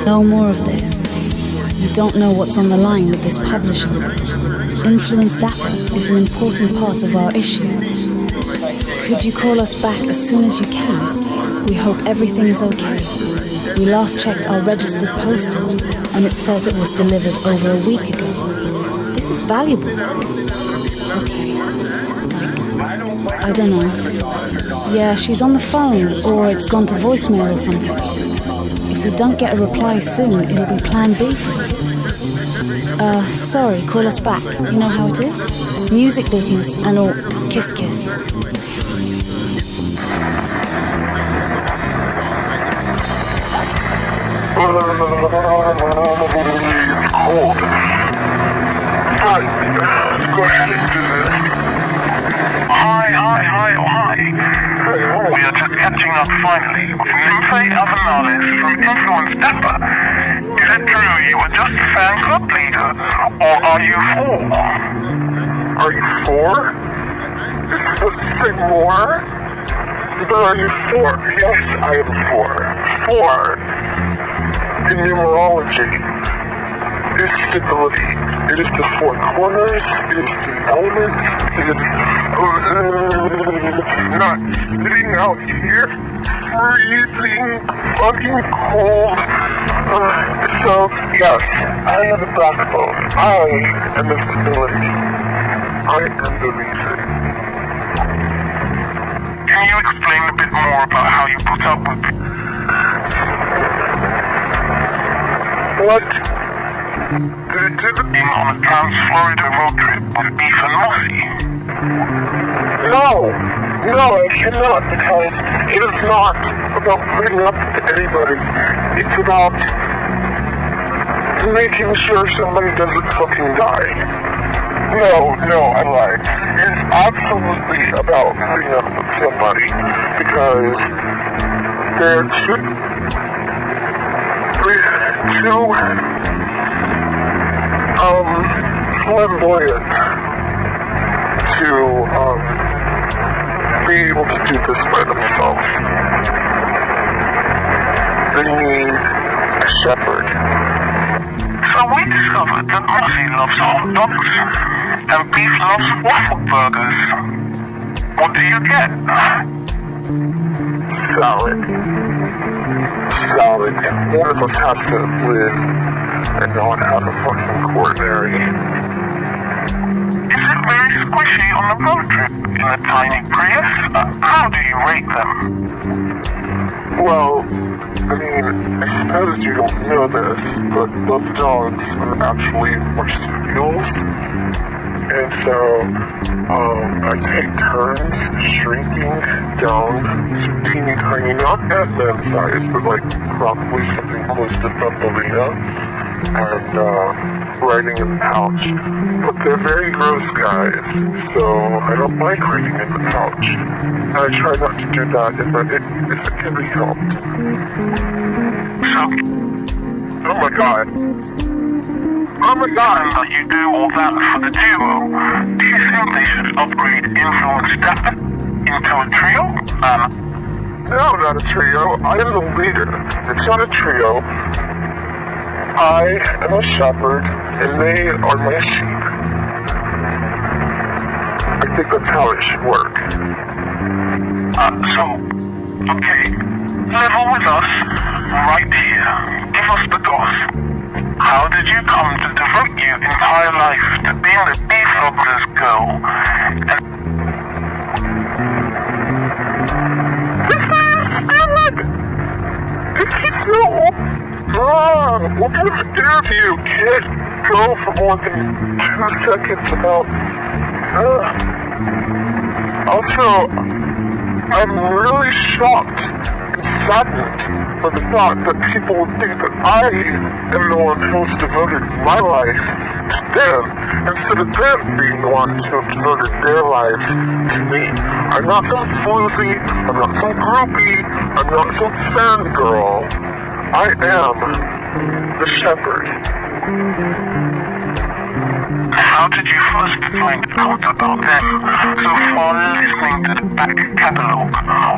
No more of this. You don't know what's on the line with this publishing deal. Influence Dapper is an important part of our issue. Could you call us back as soon as you can? We hope everything is okay. We last checked our registered postal, and it says it was delivered over a week ago. This is valuable. Okay. I don't know. Yeah, she's on the phone, or it's gone to voicemail or something. If we don't get a reply soon, it'll be plan B for you. Sorry, call us back. You know how it is? Music business and all. Kiss, kiss. Cold. But, go ahead and do this. Hi. We are just catching up finally with Nymphae Avernales from Influence Dapper. Is it true you were just a fan club leader, or are you four? Are you four? Is it supposed to say more? But are you four? Yes, I am four. Four. In numerology is stability. It is the four corners. It is the elements. It is not sitting out here freezing, fucking cold. So yes, I have a backbone. I am the stability. I am the reason. Can you explain a bit more about how you put up with it? What? Did it been on a trans-Florida road trip with beef and Mossy? No, I cannot, because it is not about putting up to anybody. It's about making sure somebody doesn't fucking die. No, I lied. It is absolutely about putting up with somebody, because there are two flamboyant to be able to do this by themselves. They need a shepherd. So we discovered that Mossy loves hot dogs and beef loves waffle burgers. What do you get? Salad. One of us has to live and not have a fucking coronary. Is it very squishy on the road trip in a tiny Prius? How do you rate them? Well, I mean, I suppose you don't know this, but those dogs are actually horses and mules. And so, I take turns shrinking down to teeny tiny, not Ant-Man size, but like probably something close to Thumbelina, and riding in the pouch. But they're very gross guys, so I don't like riding in the pouch. I try not to do that if it can be helped. So, oh my god, that you do all that for the duo. Do you think they should upgrade Influence Dapper into a trio? No, not a trio. I am the leader. It's not a trio. I am a shepherd, and they are my sheep. I think that's how it should work. Okay. Level with us, right here. Give us the goss. How did you come to devote your entire life to being the beef lovers girl? This is so wrong. What kind of interview can't go for more than 2 seconds about... Also, I'm really shocked and saddened by the thought that people would think that I am the one who's devoted my life to them, instead of them being the ones who have devoted their lives to me. I'm not some floozy, I'm not some groupie, I'm not some fangirl. I am the shepherd. How did you first find out about them? So far listening to the back catalogue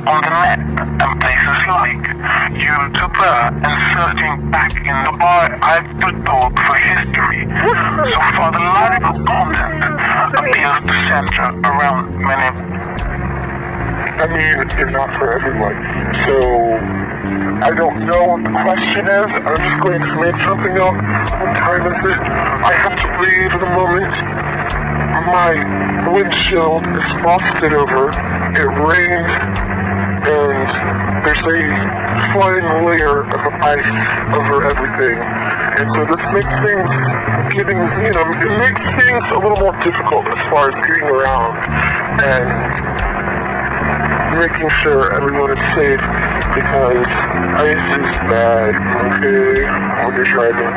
on the net and places like YouTube and searching back in the iPod book for history. So far the lyrical content appears to center around many. I mean, it's not for everyone. So, I don't know what the question is. I'm just going to make something up. What time is it? I have to leave in a moment. My windshield is frosted over. It rained. And there's a flying layer of ice over everything. And so this makes things it makes things a little more difficult as far as getting around. And making sure everyone is safe because ice is bad, okay, when you're driving.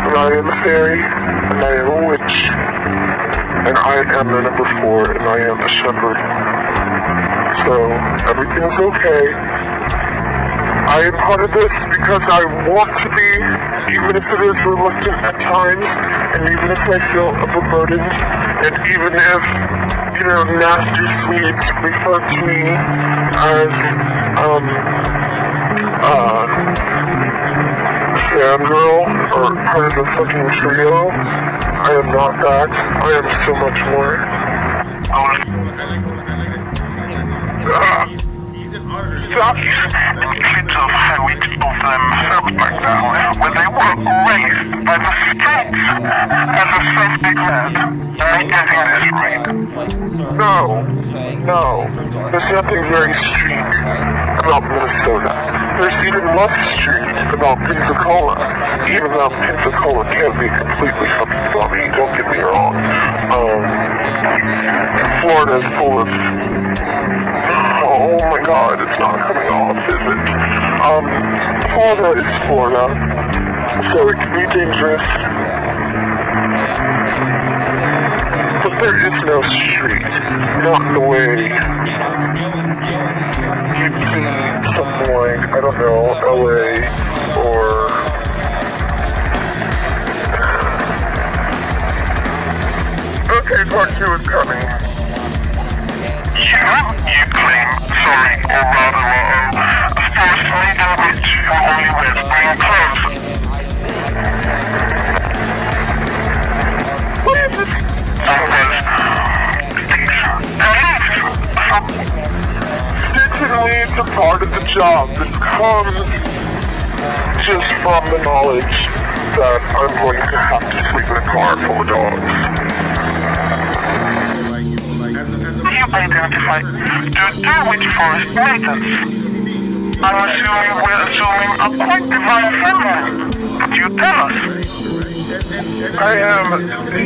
And I am a fairy, and I am a witch, and I am the number 4, and I am a shepherd. So, everything's okay. I am part of this because I want to be, even if it is reluctant at times, and even if I feel overburdened, and even if nasty Swedes refer to me as, fangirl, or part of the fucking trio. I am not that. I am so much more. Studies and clips of habits of themselves back now, when they were raised by the streets as a self-declared. Am I getting this right? No. There's nothing very street about Minnesota. There's even less street about Pensacola, even though Pensacola can be completely fucking funny, don't get me wrong. Florida is full of... Oh my god, it's not coming off, is it? Florida is Florida, so it can be dangerous. But there is no street, not in the way you'd see something like, I don't know, LA, or... Okay, part 2 is coming. You claim, sorry, or rather, a forced maiden witch who only wears green clothes. What is this? Stitching leads a part of the job that comes just from the knowledge that I'm going to have to sleep in a car full of dogs. Identified to which forest maidens. I'm assuming we're assuming a quite divine feminine. Could you tell us? I am the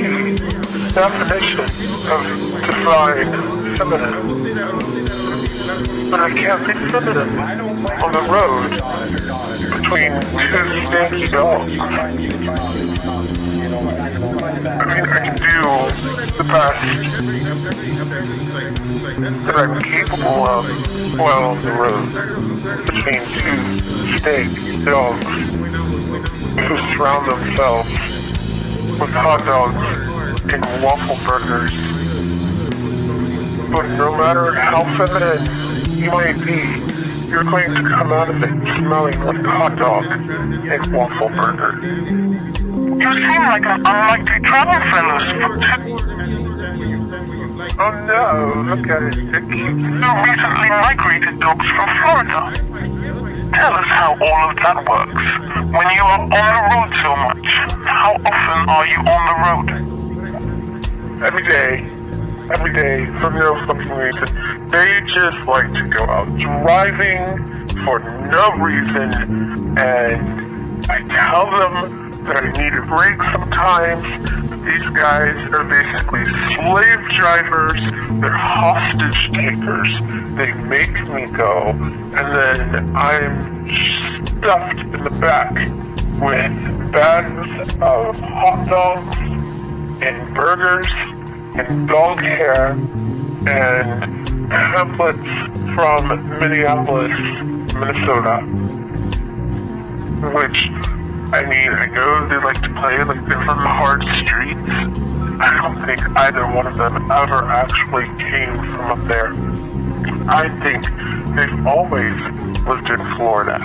definition of divine feminine. But I can't be feminine on the road between 2 stanky dogs. I mean, I can do the best that I'm capable of while on the road between 2 stanky dogs who surround themselves with hot dogs and waffle burgers. But no matter how feminine you might be, you're going to come out of it smelling like hot dog and waffle burger. You seem like an unlikely travel fellow. Oh no, look at it, they're cute. You recently migrated dogs from Florida. Tell us how all of that works. When you are on the road so much, how often are you on the road? Every day, for no fucking reason. They just like to go out driving for no reason, and I tell them that I need a break sometimes. These guys are basically slave drivers, they're hostage takers, they make me go, and then I'm stuffed in the back with bags of hot dogs and burgers and dog hair and pamphlets from Minneapolis, Minnesota, which I mean, I know they like to play like different hard streets. I don't think either one of them ever actually came from up there. I think they've always lived in Florida.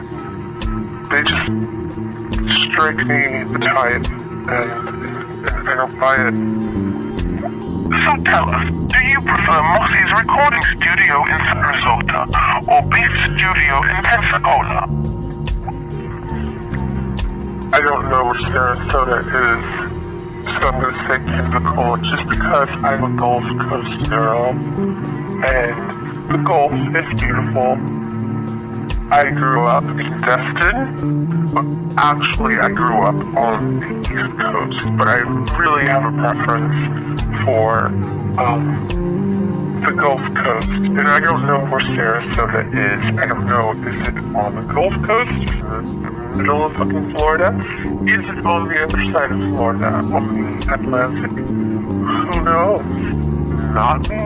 They just strike me the type, and I don't buy it. So tell us, do you prefer Mossy's recording studio in Sarasota or Beef Studio in Pensacola? I don't know where Sarasota is, so I'm going to say Pensacola just because I'm a Gulf Coast girl, and the Gulf is beautiful. I grew up in Destin, but actually I grew up on the East Coast, but I really have a preference for the Gulf Coast, and I don't know where Sarasota is. I don't know, is it on the Gulf Coast, in the middle of fucking Florida? Is it on the other side of Florida, on the Atlantic? Who knows? Not me.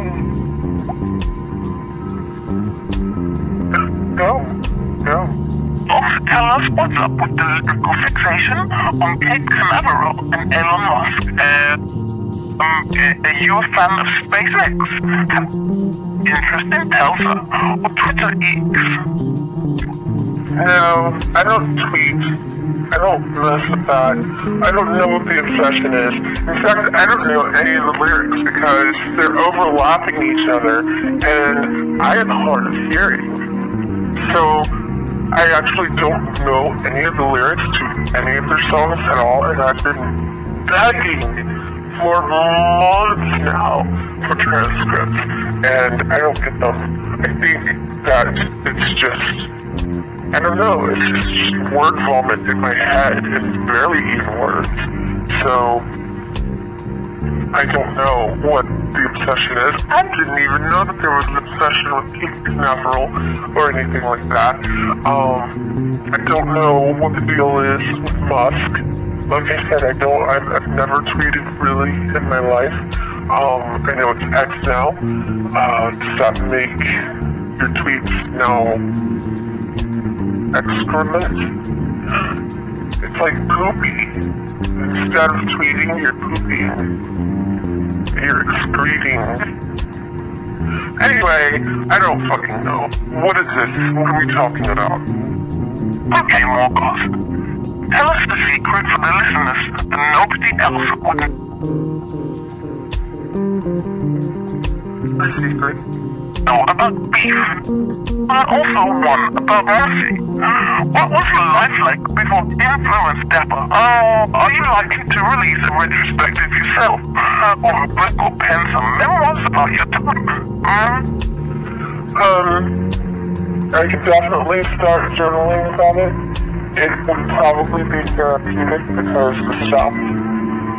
No. Also tell us what's up with the lyrical fixation on Cape Canaveral and Elon Musk. Are you a fan of SpaceX? Have interest in Tesla or Twitter X? No, I don't tweet. I don't mess with that. I don't know what the obsession is. In fact, I don't know any of the lyrics because they're overlapping each other, and I have hard of hearing. So, I actually don't know any of the lyrics to any of their songs at all, and I've been begging for months now for transcripts, and I don't get them. I think that it's just, I don't know, it's just word vomit in my head. It's barely even words. So, I don't know what the obsession is. I didn't even know that there was an obsession with Cape Canaveral or anything like that. I don't know what the deal is with Musk. Like I said, I've never tweeted really in my life. I know it's X now. Does that make your tweets now excrement? It's like poopy. Instead of tweeting, you're pooping. You're excreting. Anyway, I don't fucking know. What is this? What are we talking about? Okay, Morgoth. Tell us the secret for the listeners that nobody else would. A secret? No, about beef. But also one about Mossy. What was your life like before Influence Dapper? Are you likely to release a retrospective yourself? Or a book or pen some memoirs about your time? I could definitely start journaling about it. It would probably be therapeutic because the stuff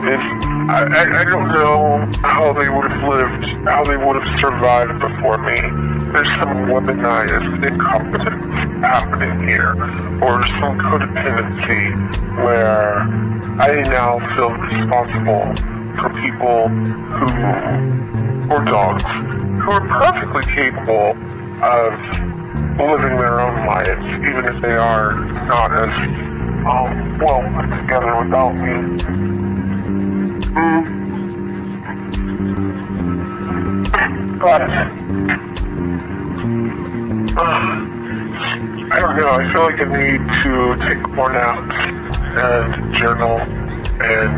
is, I don't know how they would have lived, how they would have survived before me. There's some weaponized incompetence happening here, or some codependency where I now feel responsible for people or dogs, who are perfectly capable of living their own lives, even if they are not as well put together without me. But I don't know, I feel like I need to take more naps and journal and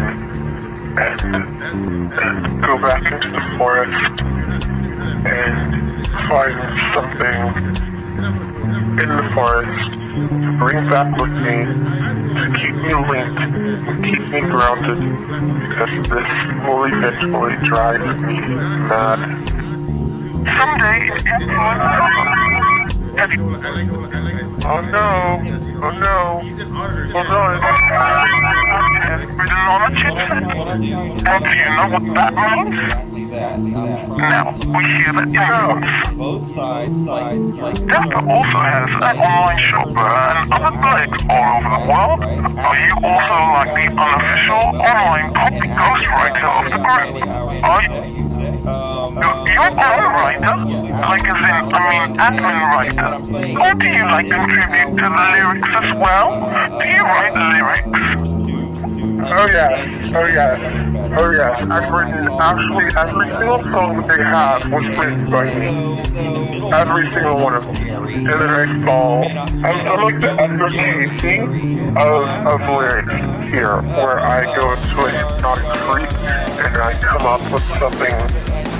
go back into the forest and find something in the forest to bring back with me, to keep me linked and keep me grounded, because this will eventually drive me mad. Someday in Oh no! Hold on. written on a chipset. And do you know what that means? Now, we hear that influence. Dapper also has an online shop and other blogs all over the world. Are you also like the unofficial online copy ghostwriter of the group? Are you? You're a writer? Like admin writer? Or do you contribute to the lyrics as well? Do you write lyrics? yes. Oh, yes. Oh, yes. I've written actually every single song that they have was written by me. Every single one of them. And then I fall. I'm like the Edgar Casey of lyrics here, where I go into a hypnotic freak and I come up with something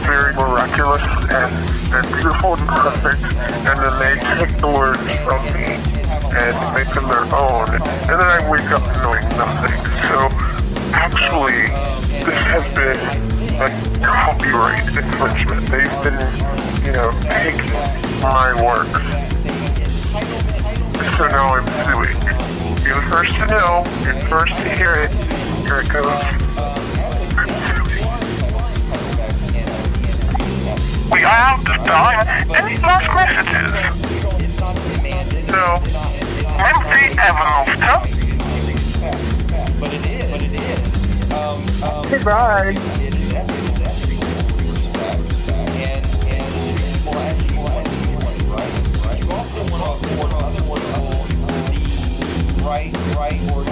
very miraculous and beautiful and perfect, and then they take the words from me and make them their own, and then I wake up knowing nothing. So actually, this has been a copyright infringement. They've been, taking my works. So now I'm suing. You're the first to know. You're the first to hear it. Here it goes. I'm suing. We are out of time. Any last messages? No. Nymphae Avernales Dahlia. Goodbye. Right, or